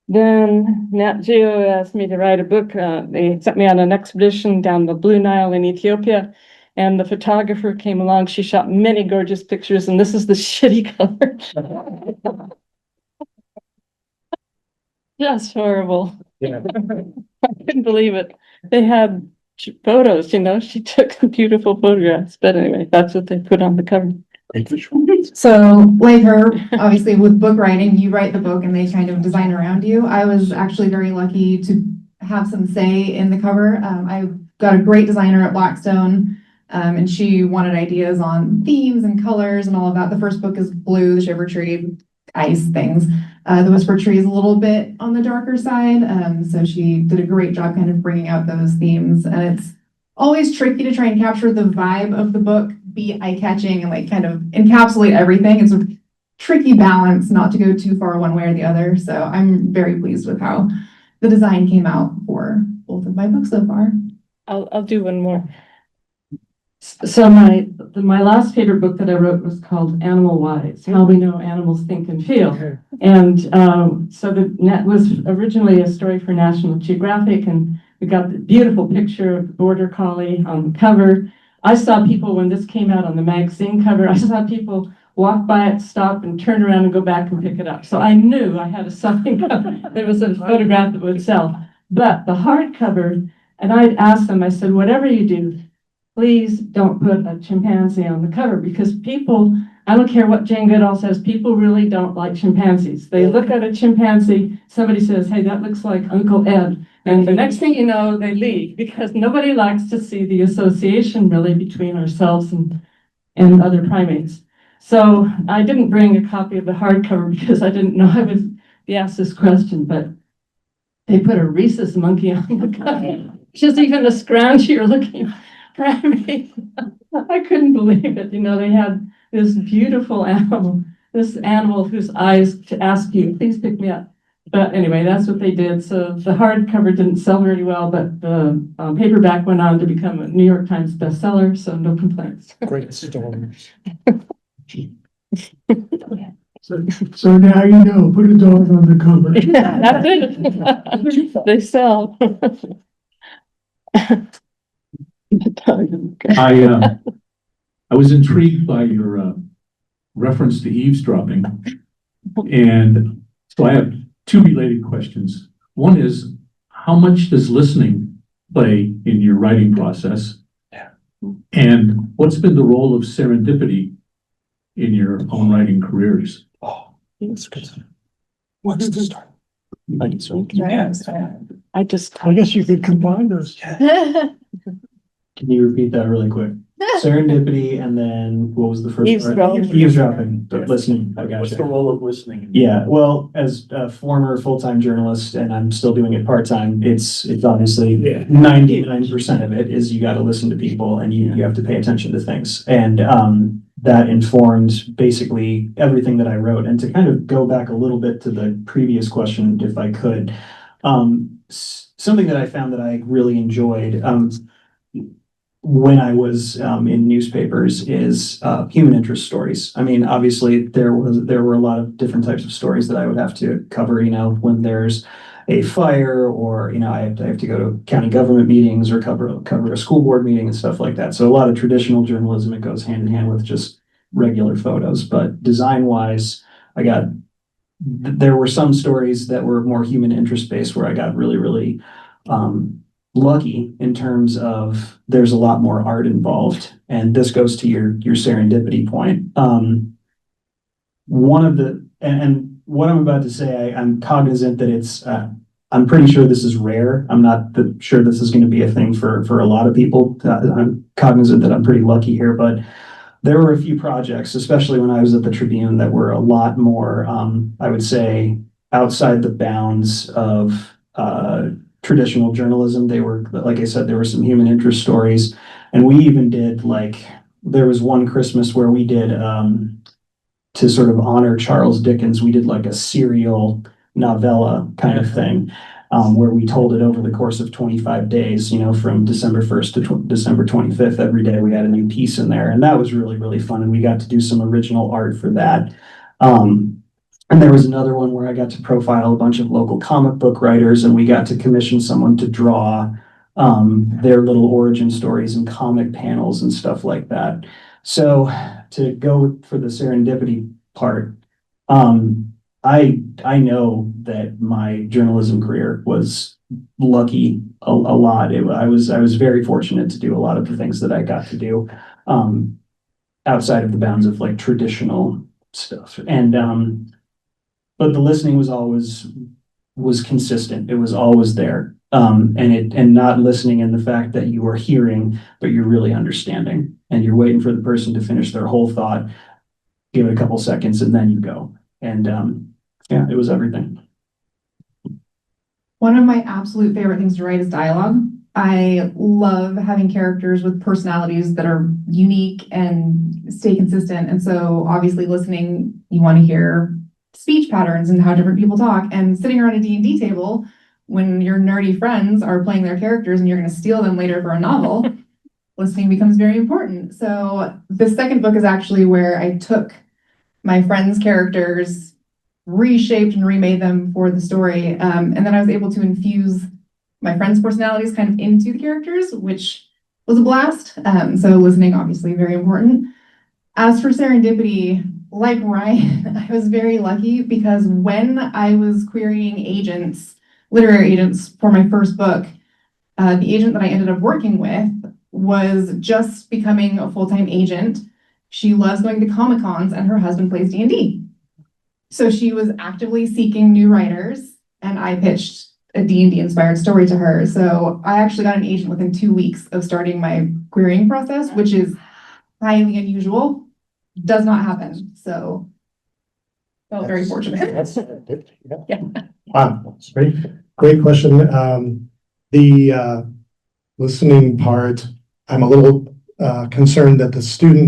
Then Nat Geo asked me to write a book. They sent me on an expedition down the Blue Nile in Ethiopia, and the photographer came along. She shot many gorgeous pictures, and this is the shitty cover. Just horrible. Yeah. I couldn't believe it. They had photos, she took beautiful photographs, but anyway, that's what they put on the cover. So like her, obviously with book writing, you write the book and they kind of design around you. I was actually very lucky to have some say in the cover. I got a great designer at Blackstone, and she wanted ideas on themes and colors and all of that. The first book is blue, the shiver tree, ice things. The whisper tree is a little bit on the darker side. So she did a great job kind of bringing out those themes, and it's always tricky to try and capture the vibe of the book, be eye-catching and like kind of encapsulate everything. It's a tricky balance not to go too far one way or the other. So I'm very pleased with how the design came out for both of my books so far. I'll do one more. So my last favorite book that I wrote was called Animal Wise, How We Know Animals Think and Feel. And so the net was originally a story for National Geographic, and we got the beautiful picture of the border collie on the cover. I saw people, when this came out on the magazine cover, I saw people walk by it, stop, and turn around and go back and pick it up. So I knew I had a something cover. There was a photograph that would sell. But the hardcover, and I'd ask them, I said, whatever you do, please don't put a chimpanzee on the cover, because people, I don't care what Jane Goodall says, people really don't like chimpanzees. They look at a chimpanzee, somebody says, hey, that looks like Uncle Ed. And the next thing you know, they leave, because nobody likes to see the association really between ourselves and other primates. So I didn't bring a copy of the hardcover because I didn't know I would be asked this question, but they put a rhesus monkey on the cover. Just even a scroungier looking primate. I couldn't believe it. They had this beautiful animal, this animal whose eyes to ask you, please pick me up. But anyway, that's what they did. So the hardcover didn't sell very well, but the paperback went on to become a New York Times bestseller, so no complaints. Great stories. So now you know, put a dog on the cover. That's it. They sell. I was intrigued by your reference to eavesdropping, and so I have two related questions. One is, how much does listening play in your writing process? And what's been the role of serendipity in your own writing careers? Oh, that's good. What's the start? Thank you, sir. I just. I guess you could combine those. Can you repeat that really quick? Serendipity, and then what was the first part? Eavesdropping, but listening. I What's the gotcha. role of listening? Yeah, well, as a former full-time journalist, and I'm still doing it part-time, it's obviously 99% of it is you got to listen to people and you have to pay attention to things. And that informed basically everything that I wrote. And to kind of go back a little bit to the previous question, if I could, something that I found that I really enjoyed when I was in newspapers is human interest stories. I mean, obviously there were a lot of different types of stories that I would have to cover, when there's a fire, or, I have to go to county government meetings or cover a school board meeting and stuff like that. So a lot of traditional journalism, it goes hand in hand with just regular photos. But design wise, there were some stories that were more human interest based where I got really, really lucky in terms of there's a lot more art involved. And this goes to your serendipity point. One of the, and what I'm about to say, I'm cognizant that it's, I'm pretty sure this is rare. I'm not sure this is going to be a thing for a lot of people. I'm cognizant that I'm pretty lucky here, but there were a few projects, especially when I was at the Tribune, that were a lot more, I would say, outside the bounds of traditional journalism. They were, like I said, there were some human interest stories. And we even did, there was one Christmas where we did, to sort of honor Charles Dickens, we did like a serial novella kind of thing, where we told it over the course of 25 days, from December 1st to December 25th. Every day we had a new piece in there. And that was really, really fun. And we got to do some original art for that. And there was another one where I got to profile a bunch of local comic book writers, and we got to commission someone to draw their little origin stories and comic panels and stuff like that. So to go for the serendipity part, I know that my journalism career was lucky a lot. I was very fortunate to do a lot of the things that I got to do outside of the bounds of traditional stuff. And but the listening was consistent. It was always there. And not listening in the fact that you are hearing, but you're really understanding, and you're waiting for the person to finish their whole thought, give it a couple seconds, and then you go. And it was everything. One of my absolute favorite things to write is dialogue. I love having characters with personalities that are unique and stay consistent. And so obviously listening, you want to hear speech patterns and how different people talk. And sitting around a D&D table when your nerdy friends are playing their characters and you're going to steal them later for a novel, listening becomes very important. So the second book is actually where I took my friends' characters, reshaped and remade them for the story. And then I was able to infuse my friends' personalities kind of into the characters, which was a blast. So listening, obviously, very important. As for serendipity, like Ryan, I was very lucky because when I was querying agents, literary agents for my first book, the agent that I ended up working with was just becoming a full-time agent. She loves going to Comic-Cons and her husband plays D&D. So she was actively seeking new writers, and I pitched a D&D inspired story to her. So I actually got an agent within 2 weeks of starting my querying process, which is highly unusual. Does not happen. So felt very fortunate. That's Yeah. Wow, that's great. Great question. The listening part, I'm a little concerned that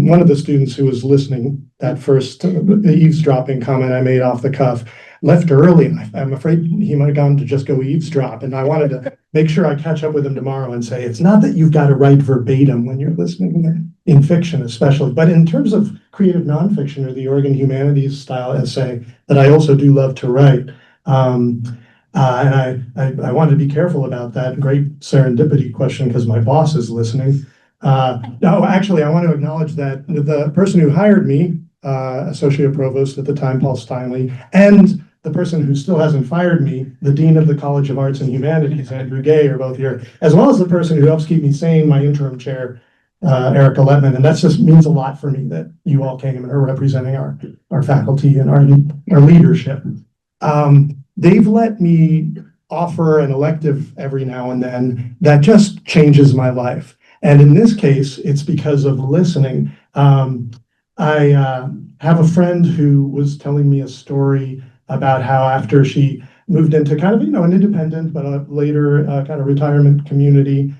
one of the students who was listening, that first eavesdropping comment I made off the cuff, left early. I'm afraid he might have gone to just go eavesdrop. And I wanted to make sure I catch up with him tomorrow and say, it's not that you've got to write verbatim when you're listening, in fiction especially, but in terms of creative nonfiction or the Oregon Humanities style essay that I also do love to write. And I wanted to be careful about that great serendipity question because my boss is listening. No, actually, I want to acknowledge that the person who hired me, Associate Provost at the time, Paul Steinley, and the person who still hasn't fired me, the Dean of the College of Arts and Humanities, Andrew Gay, are both here, as well as the person who helps keep me sane, my interim chair, Erica Letman. And that just means a lot for me that you all came and are representing our faculty and our leadership. they've let me offer an elective every now and then that just changes my life. And in this case, it's because of listening. I have a friend who was telling me a story about how after she moved into kind of, an independent, but later kind of retirement community,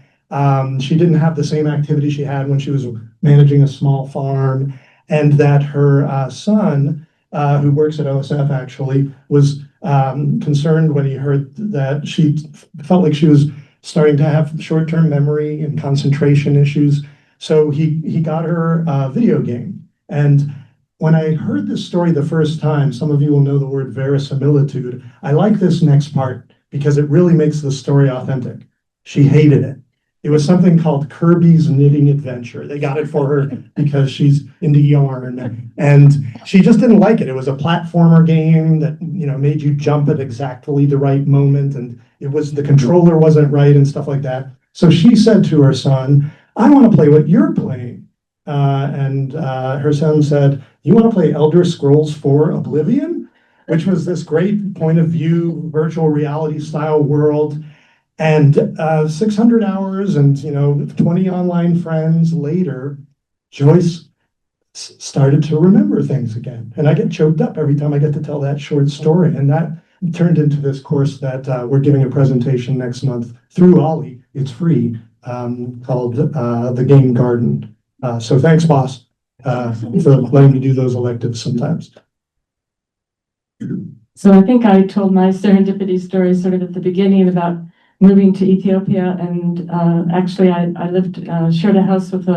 she didn't have the same activity she had when she was managing a small farm, and that her son, who works at OSF actually, was concerned when he heard that she felt like she was starting to have short-term memory and concentration issues. So he got her a video game. And when I heard this story the first time, some of you will know the word verisimilitude. I like this next part because it really makes the story authentic. She hated it. It was something called Kirby's Knitting Adventure. They got it for her because she's into yarn, and she just didn't like it. It was a platformer game that, made you jump at exactly the right moment, and the controller wasn't right and stuff like that. So she said to her son, "I want to play what you're playing." And her son said, "You want to play Elder Scrolls 4 Oblivion?" Which was this great point of view, virtual reality style world. And 600 hours and 20 online friends later, Joyce started to remember things again. And I get choked up every time I get to tell that short story. And that turned into this course that we're giving a presentation next month through Ollie. It's free, called The Game Garden. So thanks, boss, for letting me do those electives sometimes. So I think I told my serendipity story sort of at the beginning about moving to Ethiopia, and actually I lived, shared a house with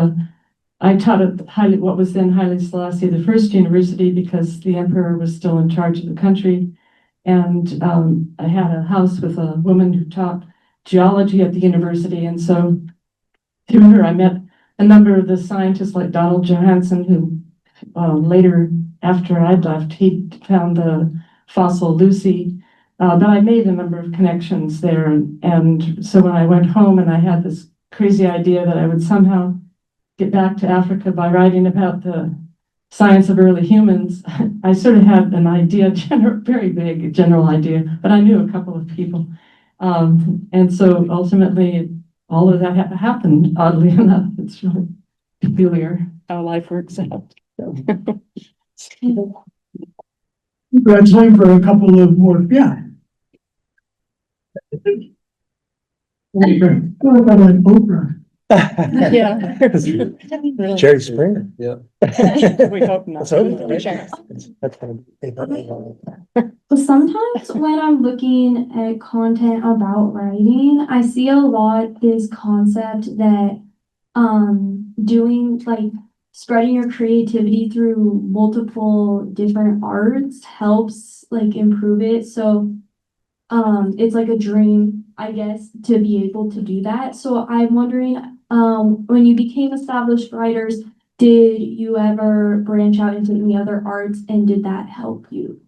I taught at what was then Haile Selassie the First University, because the emperor was still in charge of the country. And I had a house with a woman who taught geology at the university. And so through her, I met a number of the scientists like Donald Johanson, who later, after I'd left, he found the fossil Lucy. But I made a number of connections there. And so when I went home and I had this crazy idea that I would somehow get back to Africa by writing about the science of early humans, I sort of had an idea, very big general idea, but I knew a couple of people. And so ultimately, all of that happened, oddly enough. It's really peculiar how life works out. We've got time for a couple of more, yeah. Oprah. What about an Oprah? Yeah. Jerry Springer. Yeah. We hope not. But sometimes when I'm looking at content about writing, I see a lot this concept that doing like spreading your creativity through multiple different arts helps like improve it. So it's like a dream, I guess, to be able to do that. So I'm wondering, when you became established writers, did you ever branch out into any other arts, and did that help you?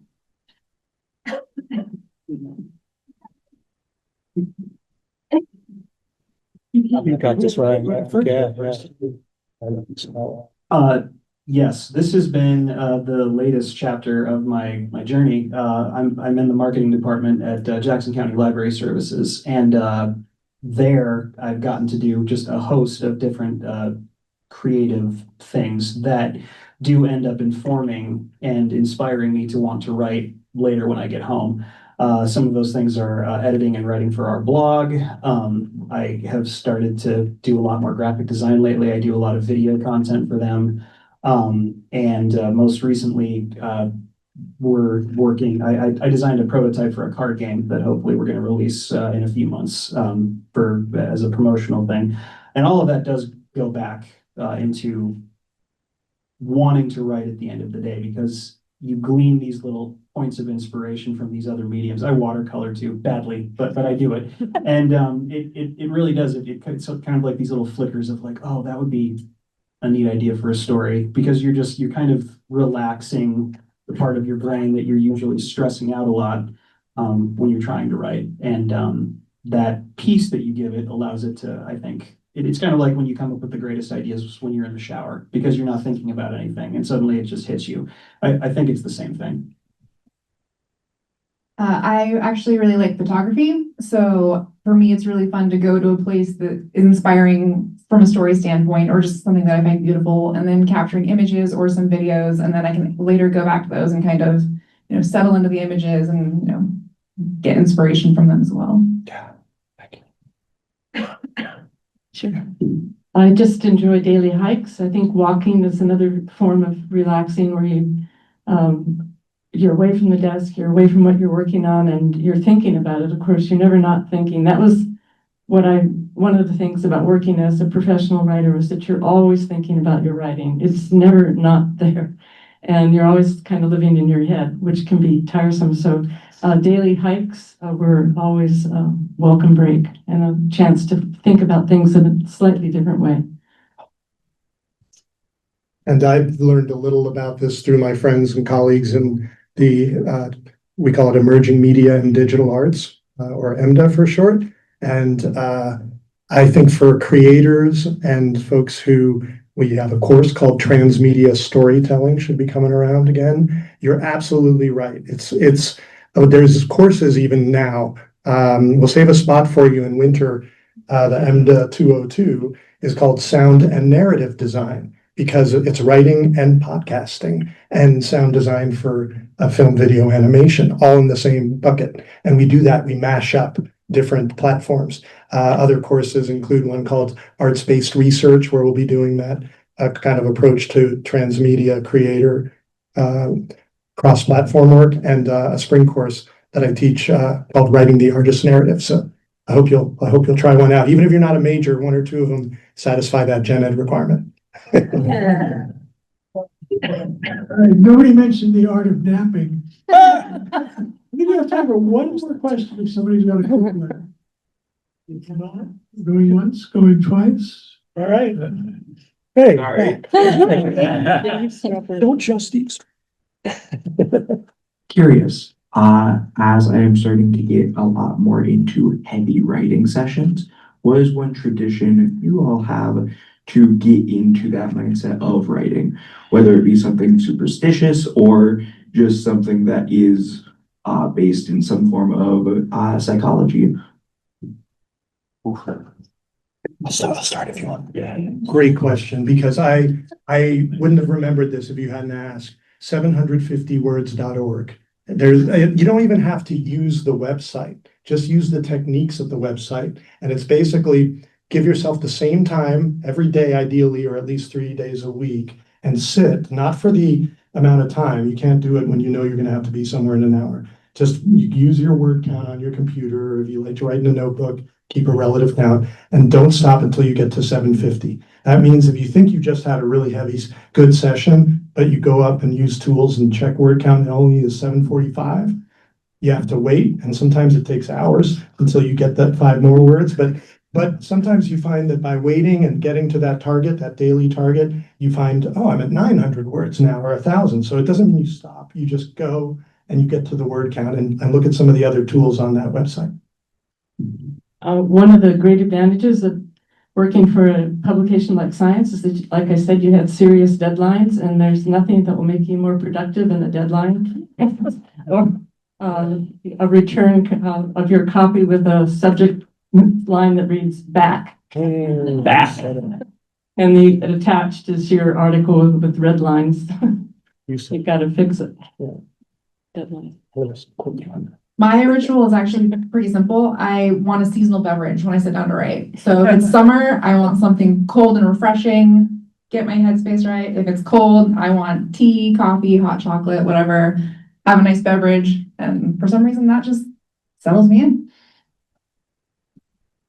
You got this right. Yes, this has been the latest chapter of my journey. I'm in the marketing department at Jackson County Library Services, and there I've gotten to do just a host of different creative things that do end up informing and inspiring me to want to write later when I get home. Some of those things are editing and writing for our blog. I have started to do a lot more graphic design lately. I do a lot of video content for them. And most recently, we're working, I designed a prototype for a card game that hopefully we're going to release in a few months as a promotional thing. And all of that does go back into wanting to write at the end of the day, because you glean these little points of inspiration from these other mediums. I watercolor too, badly, but I do it. And it really does. It's kind of like these little flickers of like, oh, that would be a neat idea for a story, because you're kind of relaxing the part of your brain that you're usually stressing out a lot when you're trying to write. And that piece that you give it allows it to, I think, it's kind of like when you come up with the greatest ideas when you're in the shower, because you're not thinking about anything and suddenly it just hits you. I think it's the same thing. I actually really like photography. So for me, it's really fun to go to a place that is inspiring from a story standpoint or just something that I find beautiful and then capturing images or some videos. And then I can later go back to those and kind of, settle into the images and, get inspiration from them as well. Yeah. Sure. I just enjoy daily hikes. I think walking is another form of relaxing where you're away from the desk, you're away from what you're working on, and you're thinking about it. Of course, you're never not thinking. That was one of the things about working as a professional writer was that you're always thinking about your writing. It's never not there. And you're always kind of living in your head, which can be tiresome. So daily hikes were always a welcome break and a chance to think about things in a slightly different way. And I've learned a little about this through my friends and colleagues in the, we call it emerging media and digital arts, or EMDA for short. And I think for creators and folks who, we have a course called Transmedia Storytelling should be coming around again. You're absolutely right. There's courses even now. We'll save a spot for you in winter. The EMDA 202 is called Sound and Narrative Design because it's writing and podcasting and sound design for film, video, animation, all in the same bucket. And we do that, we mash up different platforms. Other courses include one called Arts-Based Research, where we'll be doing that kind of approach to transmedia creator cross-platform work, and a spring course that I teach called Writing the Artist Narrative. So I hope you'll try one out. Even if you're not a major, one or two of them satisfy that gen ed requirement. Nobody mentioned the art of napping. We have time for one more question if somebody's got a quick one. Come on, going once, going twice. All right. Hey. Sorry. Don't just eat. Curious, as I am starting to get a lot more into heavy writing sessions, what is one tradition you all have to get into that mindset of writing, whether it be something superstitious or just something that is based in some form of psychology? I'll start if you want. Yeah. Great question, because I wouldn't have remembered this if you hadn't asked. 750words.org. You don't even have to use the website. Just use the techniques of the website. And it's basically give yourself the same time every day, ideally, or at least 3 days a week, and sit, not for the amount of time. You can't do it when you know you're going to have to be somewhere in an hour. Just use your word count on your computer, or if you like to write in a notebook, keep a relative count, and don't stop until you get to 750. That means if you think you just had a really heavy, good session, but you go up and use tools and check word count and only is 745, you have to wait. And sometimes it takes hours until you get that 5 more words. But sometimes you find that by waiting and getting to that target, that daily target, you find, oh, I'm at 900 words now or 1,000. So it doesn't mean you stop. You just go and you get to the word count and look at some of the other tools on that website. One of the great advantages of working for a publication like Science is that, like I said, you have serious deadlines, and there's nothing that will make you more productive than a deadline. Or a return of your copy with a subject line that reads back. Back. And attached is your article with red lines. You got to fix it. Deadline. My ritual is actually pretty simple. I want a seasonal beverage when I sit down to write. So if it's summer, I want something cold and refreshing, get my headspace right. If it's cold, I want tea, coffee, hot chocolate, whatever. Have a nice beverage. And for some reason, that just settles me in.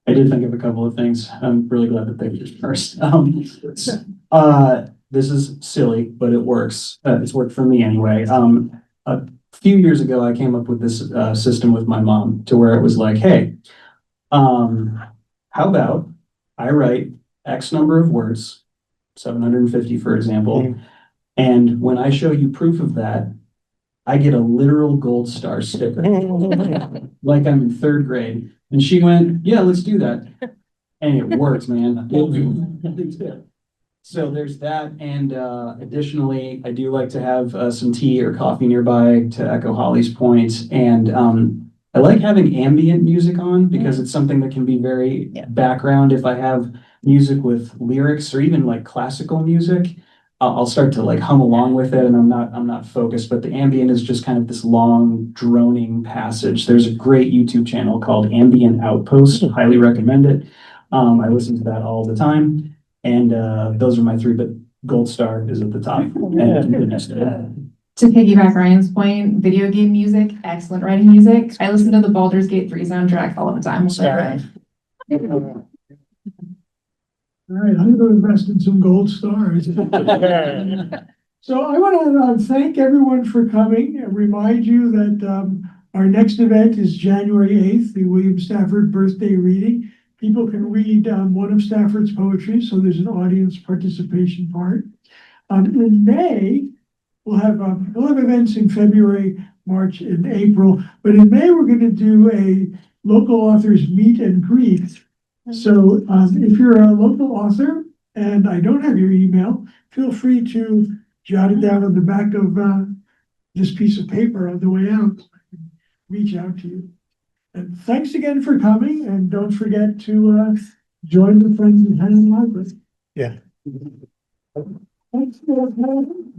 I did think of a couple of things. I'm really glad that they were first. This is silly, but it works. It's worked for me anyway. A few years ago, I came up with this system with my mom to where it was like, hey, how about I write X number of words, 750, for example, and when I show you proof of that, I get a literal gold star sticker, like I'm in 3rd grade. And she went, yeah, let's do that. And it works, man. So there's that, and additionally, I do like to have some tea or coffee nearby to echo Holly's point. And I like having ambient music on because it's something that can be very background. If I have music with lyrics or even like classical music, I'll start to like hum along with it, and I'm not focused. But the ambient is just kind of this long droning passage. There's a great YouTube channel called Ambient Outpost. Highly recommend it. I listen to that all the time. And those are my three, but Gold Star is at the top. To piggyback Ryan's point, video game music, excellent writing music. I listen to the Baldur's Gate 3 soundtrack all the time. All right, I'm going to invest in some gold stars. So I want to thank everyone for coming and remind you that our next event is January 8th, the William Stafford birthday reading. People can read one of Stafford's poetry, so there's an audience participation part. In May, we'll have events in February, March, and April. But in May, we're going to do a local authors meet and greet. So if you're a local author and I don't have your email, feel free to jot it down on the back of this piece of paper on the way out. So I can reach out to you. And thanks again for coming, and don't forget to join the Friends of Hannon Library. Yeah. Thanks for coming.